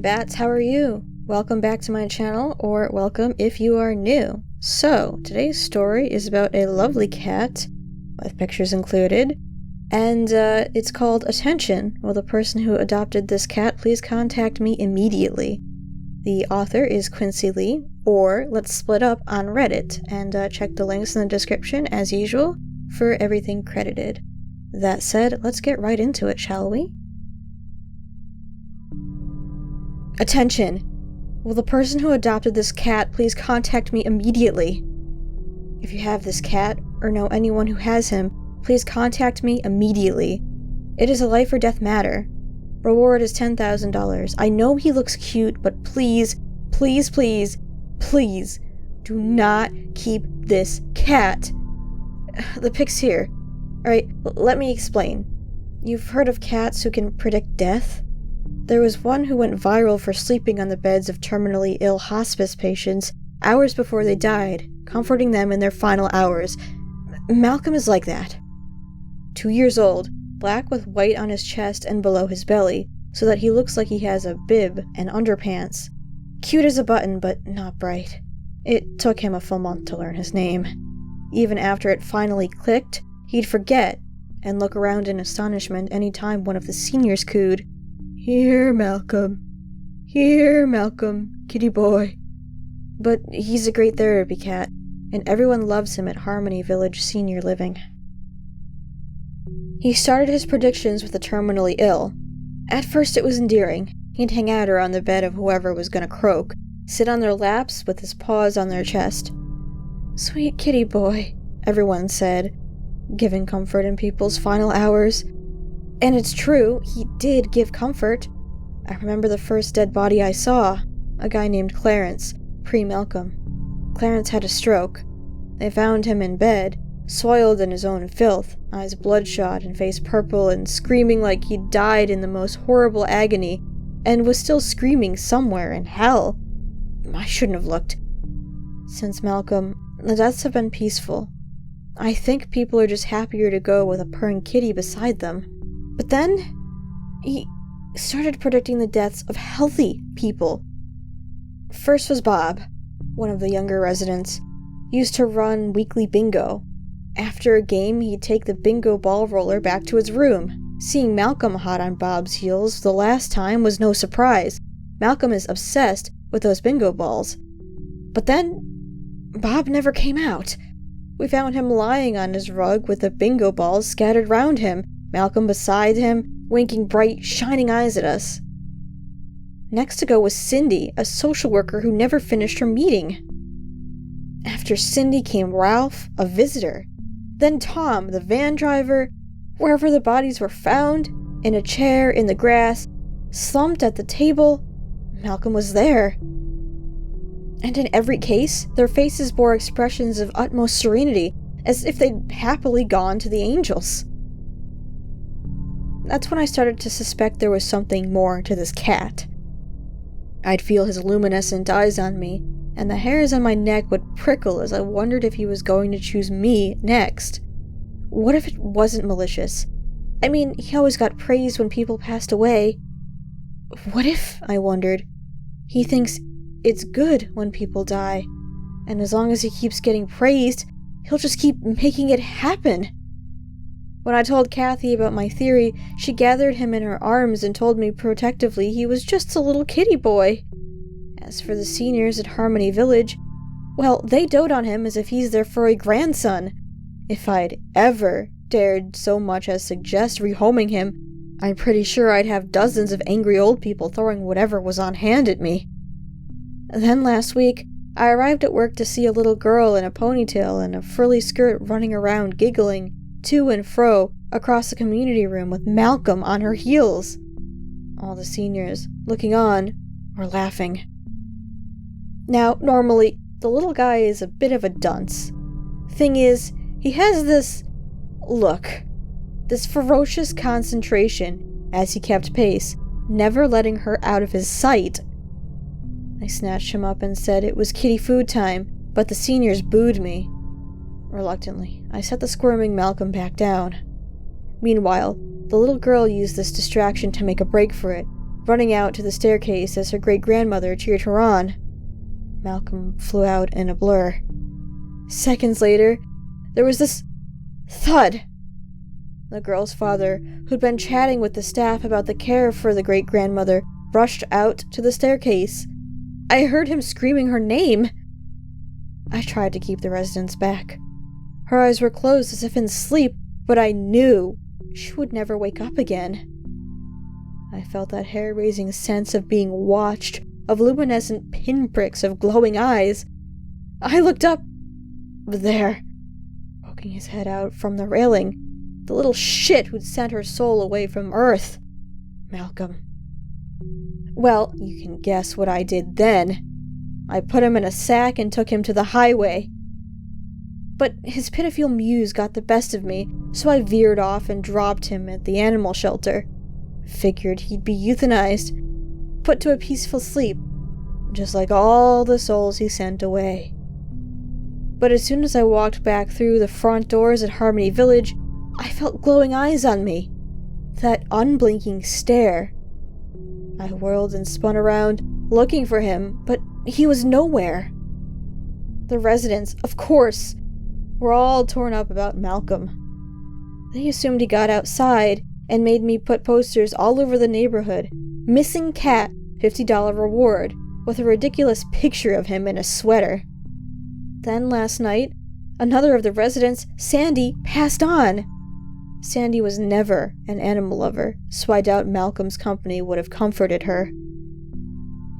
bats, how are you? Welcome back to my channel, or welcome if you are new. So, today's story is about a lovely cat, with pictures included, and it's called Attention. Will the person who adopted this cat please contact me immediately? The author is Quincy Lee, or let's split up on Reddit, and check the links in the description, as usual, for everything credited. That said, let's get right into it, shall we? Attention! Will the person who adopted this cat please contact me immediately? If you have this cat, or know anyone who has him, please contact me immediately. It is a life or death matter. Reward is $10,000. I know he looks cute, but please, please, please, please, do not keep this cat. The pic's here. Alright, let me explain. You've heard of cats who can predict death? There was one who went viral for sleeping on the beds of terminally ill hospice patients hours before they died, comforting them in their final hours. Malcolm is like that. 2 years old, black with white on his chest and below his belly, so that he looks like he has a bib and underpants. Cute as a button, but not bright. It took him a full month to learn his name. Even after it finally clicked, he'd forget and look around in astonishment any time one of the seniors cooed, "Here, Malcolm. Here, Malcolm, kitty boy." But he's a great therapy cat, and everyone loves him at Harmony Village Senior Living. He started his predictions with the terminally ill. At first it was endearing. He'd hang out around the bed of whoever was gonna croak, sit on their laps with his paws on their chest. "Sweet kitty boy," everyone said, giving comfort in people's final hours. And it's true, he did give comfort. I remember the first dead body I saw, a guy named Clarence, pre-Malcolm. Clarence had a stroke. They found him in bed, soiled in his own filth, eyes bloodshot and face purple and screaming like he'd died in the most horrible agony, and was still screaming somewhere in hell. I shouldn't have looked. Since Malcolm, the deaths have been peaceful. I think people are just happier to go with a purring kitty beside them. But then, he started predicting the deaths of healthy people. First was Bob, one of the younger residents. He used to run weekly bingo. After a game, he'd take the bingo ball roller back to his room. Seeing Malcolm hot on Bob's heels the last time was no surprise. Malcolm is obsessed with those bingo balls. But then, Bob never came out. We found him lying on his rug with the bingo balls scattered round him, Malcolm beside him, winking bright, shining eyes at us. Next to go was Cindy, a social worker who never finished her meeting. After Cindy came Ralph, a visitor. Then Tom, the van driver. Wherever the bodies were found, in a chair, in the grass, slumped at the table, Malcolm was there. And in every case, their faces bore expressions of utmost serenity, as if they'd happily gone to the angels. That's when I started to suspect there was something more to this cat. I'd feel his luminescent eyes on me, and the hairs on my neck would prickle as I wondered if he was going to choose me next. What if it wasn't malicious? I mean, he always got praised when people passed away. What if, I wondered, he thinks it's good when people die, and as long as he keeps getting praised, he'll just keep making it happen? When I told Kathy about my theory, she gathered him in her arms and told me protectively he was just a little kitty boy. As for the seniors at Harmony Village, well, they dote on him as if he's their furry grandson. If I'd ever dared so much as suggest rehoming him, I'm pretty sure I'd have dozens of angry old people throwing whatever was on hand at me. Then last week, I arrived at work to see a little girl in a ponytail and a frilly skirt running around giggling to and fro across the community room with Malcolm on her heels. All the seniors, looking on, were laughing. Now, normally, the little guy is a bit of a dunce. Thing is, he has this look, this ferocious concentration as he kept pace, never letting her out of his sight. I snatched him up and said it was kitty food time, but the seniors booed me. Reluctantly, I set the squirming Malcolm back down. Meanwhile, the little girl used this distraction to make a break for it, running out to the staircase as her great-grandmother cheered her on. Malcolm flew out in a blur. Seconds later, there was this thud. The girl's father, who'd been chatting with the staff about the care for the great-grandmother, rushed out to the staircase. I heard him screaming her name. I tried to keep the residents back. Her eyes were closed as if in sleep, but I knew she would never wake up again. I felt that hair-raising sense of being watched, of luminescent pinpricks of glowing eyes. I looked up. There, poking his head out from the railing, the little shit who'd sent her soul away from Earth. Malcolm. Well, you can guess what I did then. I put him in a sack and took him to the highway. But his pitiful mews got the best of me, so I veered off and dropped him at the animal shelter. Figured he'd be euthanized, put to a peaceful sleep, just like all the souls he sent away. But as soon as I walked back through the front doors at Harmony Village, I felt glowing eyes on me. That unblinking stare. I whirled and spun around, looking for him, but he was nowhere. The residents, of course, were all torn up about Malcolm. They assumed he got outside and made me put posters all over the neighborhood. Missing cat, $50 reward, with a ridiculous picture of him in a sweater. Then last night, another of the residents, Sandy, passed on. Sandy was never an animal lover, so I doubt Malcolm's company would have comforted her.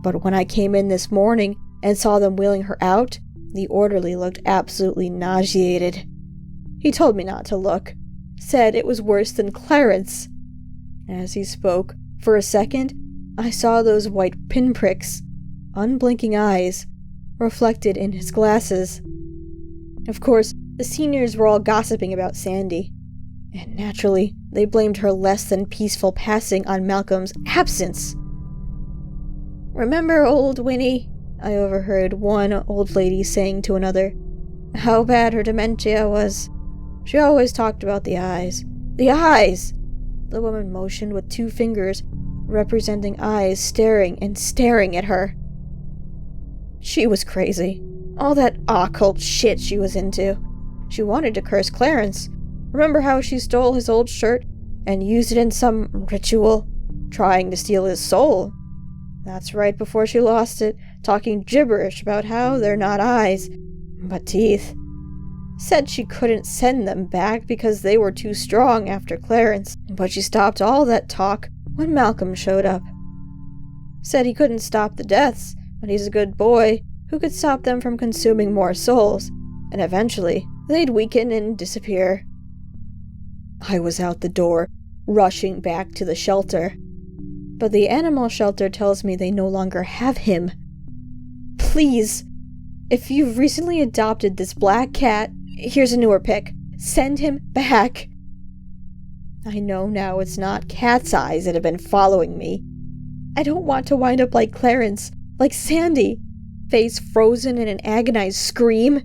But when I came in this morning and saw them wheeling her out, the orderly looked absolutely nauseated. He told me not to look, said it was worse than Clarence. As he spoke, for a second, I saw those white pinpricks, unblinking eyes, reflected in his glasses. Of course, the seniors were all gossiping about Sandy, and naturally, they blamed her less than peaceful passing on Malcolm's absence. "Remember old Winnie?" I overheard one old lady saying to another. "How bad her dementia was. She always talked about the eyes. The eyes!" The woman motioned with 2 fingers, representing eyes staring and staring at her. She was crazy. All that occult shit she was into. She wanted to curse Clarence. Remember how she stole his old shirt and used it in some ritual, trying to steal his soul? That's right before she lost it, talking gibberish about how they're not eyes, but teeth. Said she couldn't send them back because they were too strong after Clarence, but she stopped all that talk when Malcolm showed up. Said he couldn't stop the deaths, but he's a good boy who could stop them from consuming more souls, and eventually they'd weaken and disappear. I was out the door, rushing back to the shelter. But the animal shelter tells me they no longer have him. Please, if you've recently adopted this black cat, here's a newer pic. Send him back. I know now it's not cat's eyes that have been following me. I don't want to wind up like Clarence, like Sandy, face frozen in an agonized scream.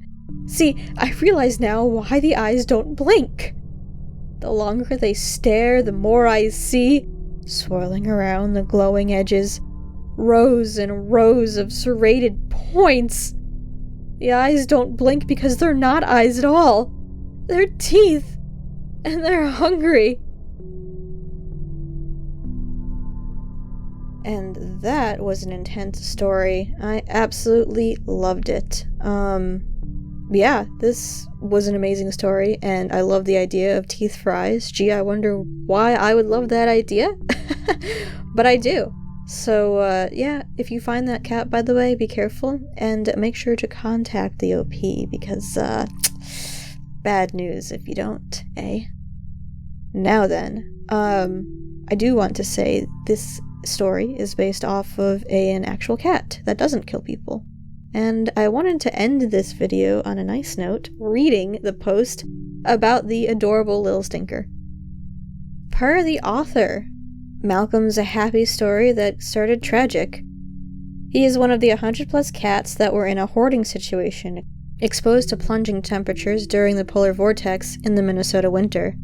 See, I realize now why the eyes don't blink. The longer they stare, the more I see, swirling around the glowing edges, rows and rows of serrated points. The eyes don't blink because they're not eyes at all. They're teeth, and they're hungry. And that was an intense story. I absolutely loved it. Yeah, this was an amazing story, and I love the idea of teeth for eyes. Gee, I wonder why I would love that idea. But I do. So, yeah, if you find that cat, by the way, be careful, and make sure to contact the OP, because, bad news if you don't, eh? Now then, I do want to say this story is based off of an actual cat that doesn't kill people. And I wanted to end this video on a nice note, reading the post about the adorable little stinker. Per the author, Malcolm's a happy story that started tragic. He is one of the 100+ cats that were in a hoarding situation, exposed to plunging temperatures during the polar vortex in the Minnesota winter.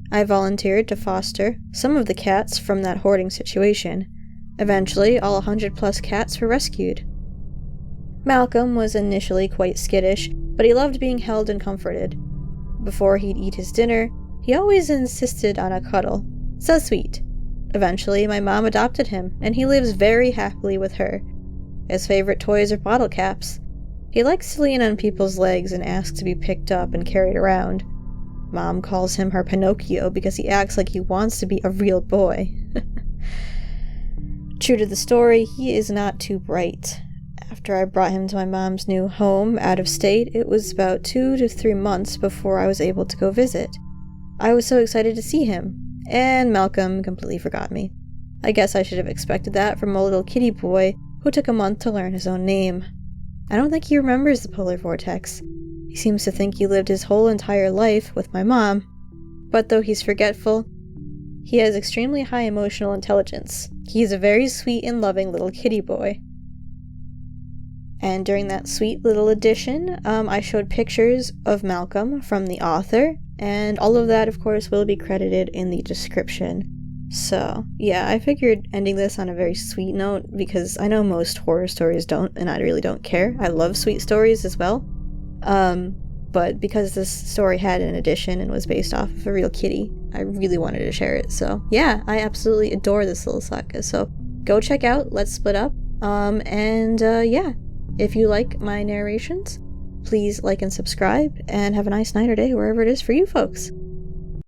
I volunteered to foster some of the cats from that hoarding situation. Eventually, all 100+ cats were rescued. Malcolm was initially quite skittish, but he loved being held and comforted. Before he'd eat his dinner, he always insisted on a cuddle. So sweet. Eventually, my mom adopted him, and he lives very happily with her. His favorite toys are bottle caps. He likes to lean on people's legs and ask to be picked up and carried around. Mom calls him her Pinocchio because he acts like he wants to be a real boy. True to the story, he is not too bright. After I brought him to my mom's new home out of state, it was about 2 to 3 months before I was able to go visit. I was so excited to see him, and Malcolm completely forgot me. I guess I should have expected that from a little kitty boy who took a month to learn his own name. I don't think he remembers the polar vortex. He seems to think he lived his whole entire life with my mom. But though he's forgetful, he has extremely high emotional intelligence. He is a very sweet and loving little kitty boy. And during that sweet little addition, I showed pictures of Malcolm from the author, and all of that, of course, will be credited in the description. So, yeah, I figured ending this on a very sweet note, because I know most horror stories don't, and I really don't care. I love sweet stories as well. But because this story had an addition and was based off of a real kitty, I really wanted to share it. So, yeah, I absolutely adore this little sucker. So, go check out Let's Split Up. Yeah. If you like my narrations, please like and subscribe, and have a nice night or day wherever it is for you folks.